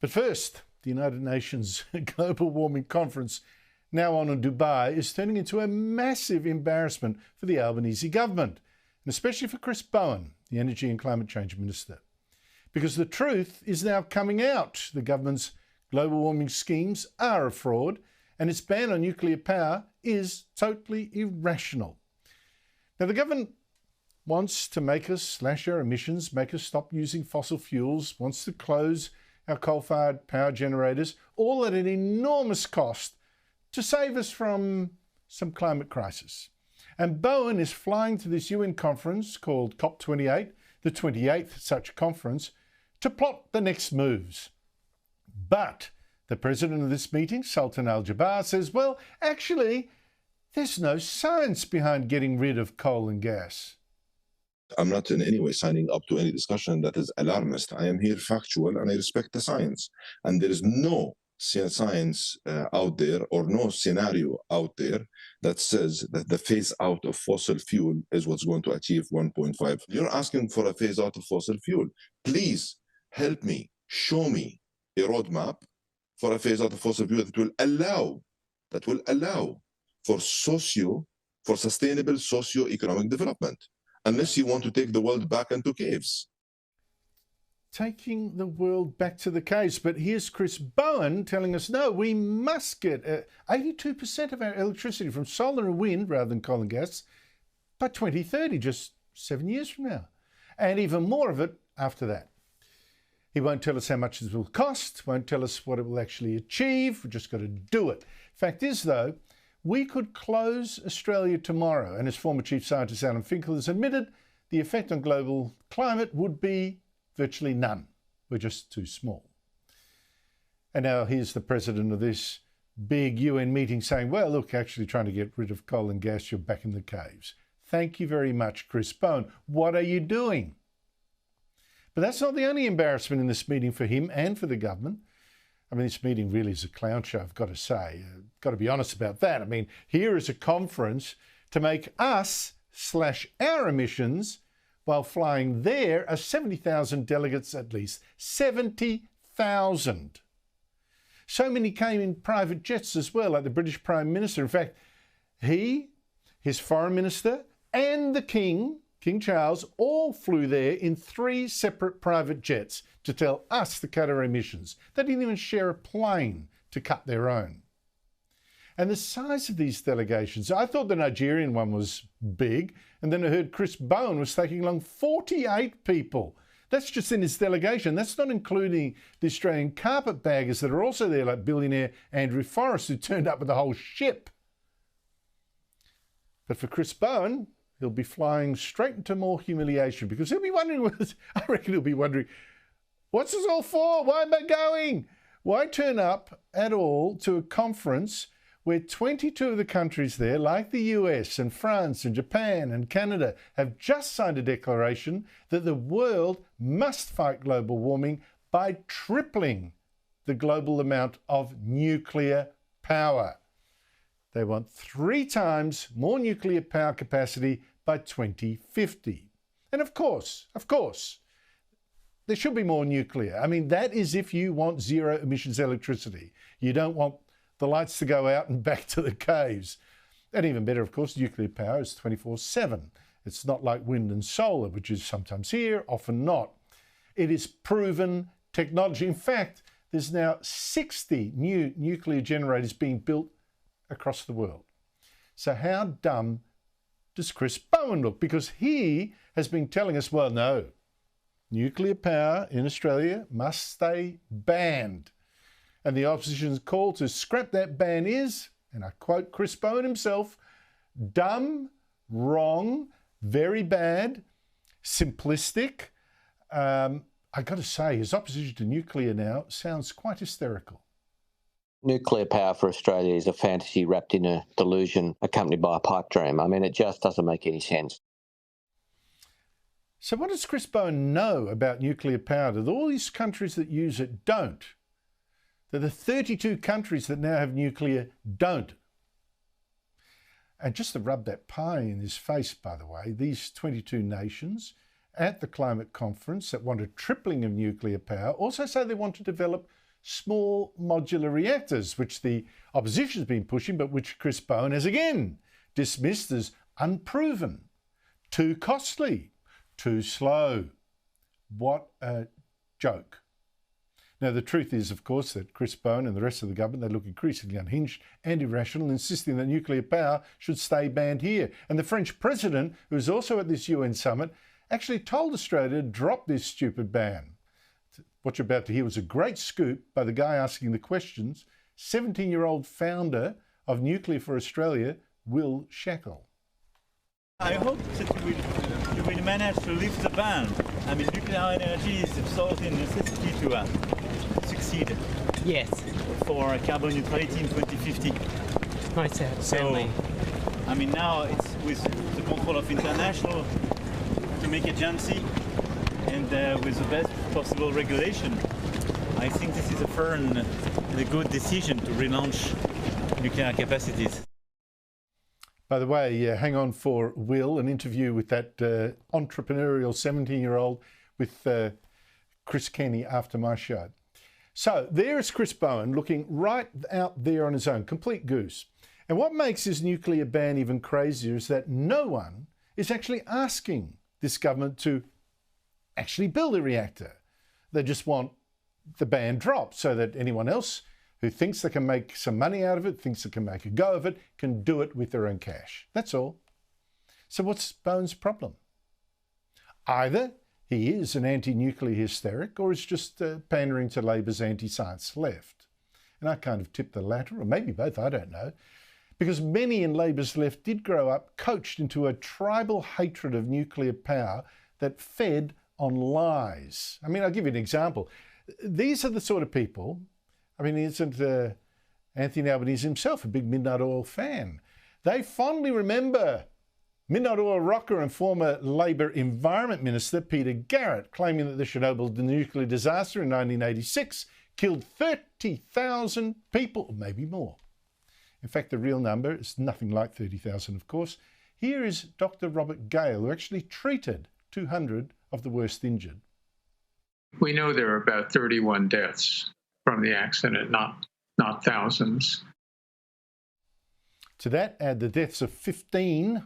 But first, the United Nations Global Warming Conference, now on in Dubai, is turning into a massive embarrassment for the Albanese government, and especially for Chris Bowen, the Energy and Climate Change Minister. Because the truth is now coming out. The government's global warming schemes are a fraud, and its ban on nuclear power is totally irrational. Now, the government wants to make us slash our emissions, make us stop using fossil fuels, wants to close our coal-fired power generators, all at an enormous cost to save us from some climate crisis. And Bowen is flying to this UN conference called COP28, the 28th such conference, to plot the next moves. But the president of this meeting, Sultan Al-Jaber, says, well, actually, there's no science behind getting rid of coal and gas. I'm not in any way signing up to any discussion that is alarmist. I am here factual and I respect the science. And there is no science out there or no scenario out there that says that the phase out of fossil fuel is what's going to achieve 1.5. You're asking for a phase out of fossil fuel. Please help me, show me a roadmap for a phase out of fossil fuel that will allow for sustainable socio-economic development. Unless you want to take the world back into caves. Taking the world back to the caves. But here's Chris Bowen telling us, no, we must get 82% of our electricity from solar and wind rather than coal and gas by 2030, just 7 years from now. And even more of it after that. He won't tell us how much this will cost, won't tell us what it will actually achieve. We've just got to do it. Fact is, though, we could close Australia tomorrow, and as former Chief Scientist Alan Finkel has admitted, the effect on global climate would be virtually none. We're just too small. And now here's the president of this big UN meeting saying, well, look, actually trying to get rid of coal and gas, you're back in the caves. Thank you very much, Chris Bowen. What are you doing? But that's not the only embarrassment in this meeting for him and for the government. I mean, this meeting really is a clown show, I've got to say. Got to be honest about that. I mean, here is a conference to make us slash our emissions while flying there are 70,000 delegates at least. 70,000. So many came in private jets as well, like the British Prime Minister. In fact, he, his Foreign Minister and the King Charles, all flew there in 3 separate private jets to tell us to cut our emissions. They didn't even share a plane to cut their own. And the size of these delegations, I thought the Nigerian one was big, and then I heard Chris Bowen was taking along 48 people. That's just in his delegation. That's not including the Australian carpetbaggers that are also there, like billionaire Andrew Forrest, who turned up with the whole ship. But for Chris Bowen, he'll be flying straight into more humiliation because he'll be wondering, I reckon he'll be wondering, what's this all for? Why am I going? Why turn up at all to a conference where 22 of the countries there, like the US and France and Japan and Canada, have just signed a declaration that the world must fight global warming by tripling the global amount of nuclear power. They want 3 times more nuclear power capacity by 2050. And of course, there should be more nuclear. I mean, that is if you want zero emissions electricity. You don't want the lights to go out and back to the caves. And even better, of course, nuclear power is 24/7. It's not like wind and solar, which is sometimes here, often not. It is proven technology. In fact, there's now 60 new nuclear generators being built across the world. So how dumb does Chris Bowen look? Because he has been telling us, well, no, nuclear power in Australia must stay banned. And the opposition's call to scrap that ban is, and I quote Chris Bowen himself, dumb, wrong, very bad, simplistic. I got to say, his opposition to nuclear now sounds quite hysterical. Nuclear power for Australia is a fantasy wrapped in a delusion accompanied by a pipe dream. I mean, it just doesn't make any sense. So what does Chris Bowen know about nuclear power that all these countries that use it don't? That the 32 countries that now have nuclear don't. And just to rub that pie in his face, by the way, these 22 nations at the climate conference that want a tripling of nuclear power also say they want to develop small modular reactors, which the opposition has been pushing, but which Chris Bowen has again dismissed as unproven, too costly, too slow. What a joke. Now, the truth is, of course, that Chris Bowen and the rest of the government, they look increasingly unhinged and irrational, insisting that nuclear power should stay banned here. And the French president, who was also at this UN summit, actually told Australia to drop this stupid ban. What you're about to hear was a great scoop by the guy asking the questions, 17-year-old founder of Nuclear for Australia, Will Shackle. I hope that you will manage to lift the ban. I mean, nuclear energy is absolutely a necessity to succeed. Yes. For carbon neutrality in 2050. Right, certainly. I mean, now it's with the control of international atomic agency and with the best possible regulation. I think this is a fair and a good decision to relaunch nuclear capacities. By the way, hang on for Will, an interview with that entrepreneurial 17-year-old with Chris Kenny after my show. So there's Chris Bowen looking right out there on his own, complete goose. And what makes his nuclear ban even crazier is that no one is actually asking this government to actually build a reactor. They just want the ban dropped so that anyone else who thinks they can make some money out of it, thinks they can make a go of it, can do it with their own cash. That's all. So what's Bowen's problem? Either he is an anti-nuclear hysteric or is just pandering to Labor's anti-science left. And I kind of tip the latter, or maybe both, I don't know. Because many in Labor's left did grow up coached into a tribal hatred of nuclear power that fed on lies. I mean, I'll give you an example. These are the sort of people, I mean, isn't Anthony Albanese himself a big Midnight Oil fan? They fondly remember Midnight Oil rocker and former Labor Environment Minister Peter Garrett claiming that the Chernobyl nuclear disaster in 1986 killed 30,000 people, or maybe more. In fact, the real number is nothing like 30,000, of course. Here is Dr. Robert Gale, who actually treated 200 of the worst injured. We know there are about 31 deaths from the accident, not thousands. To that, add the deaths of 15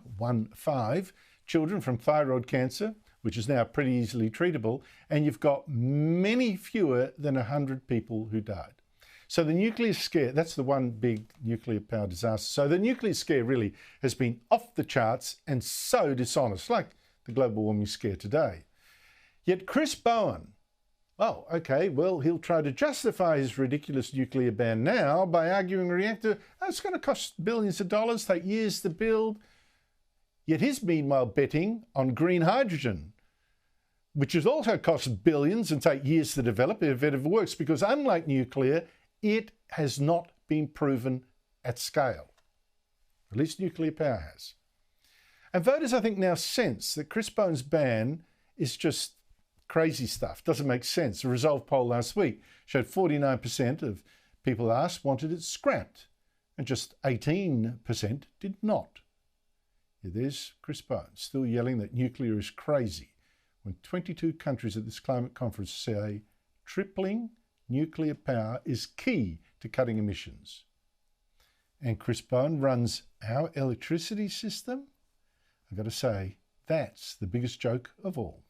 children from thyroid cancer, which is now pretty easily treatable, and you've got many fewer than 100 people who died. So the nuclear scare, that's the one big nuclear power disaster. So the nuclear scare really has been off the charts and so dishonest, like the global warming scare today. Yet Chris Bowen, oh, okay, well, he'll try to justify his ridiculous nuclear ban now by arguing a reactor, oh, it's going to cost billions of dollars, take years to build. Yet he's meanwhile betting on green hydrogen, which has also cost billions and take years to develop if it ever works, because unlike nuclear, it has not been proven at scale. At least nuclear power has. And voters, I think, now sense that Chris Bowen's ban is just crazy stuff, doesn't make sense. A Resolve poll last week showed 49% of people asked wanted it scrapped, and just 18% did not. Yeah, there's Chris Bowen still yelling that nuclear is crazy, when 22 countries at this climate conference say tripling nuclear power is key to cutting emissions. And Chris Bowen runs our electricity system. I've got to say, that's the biggest joke of all.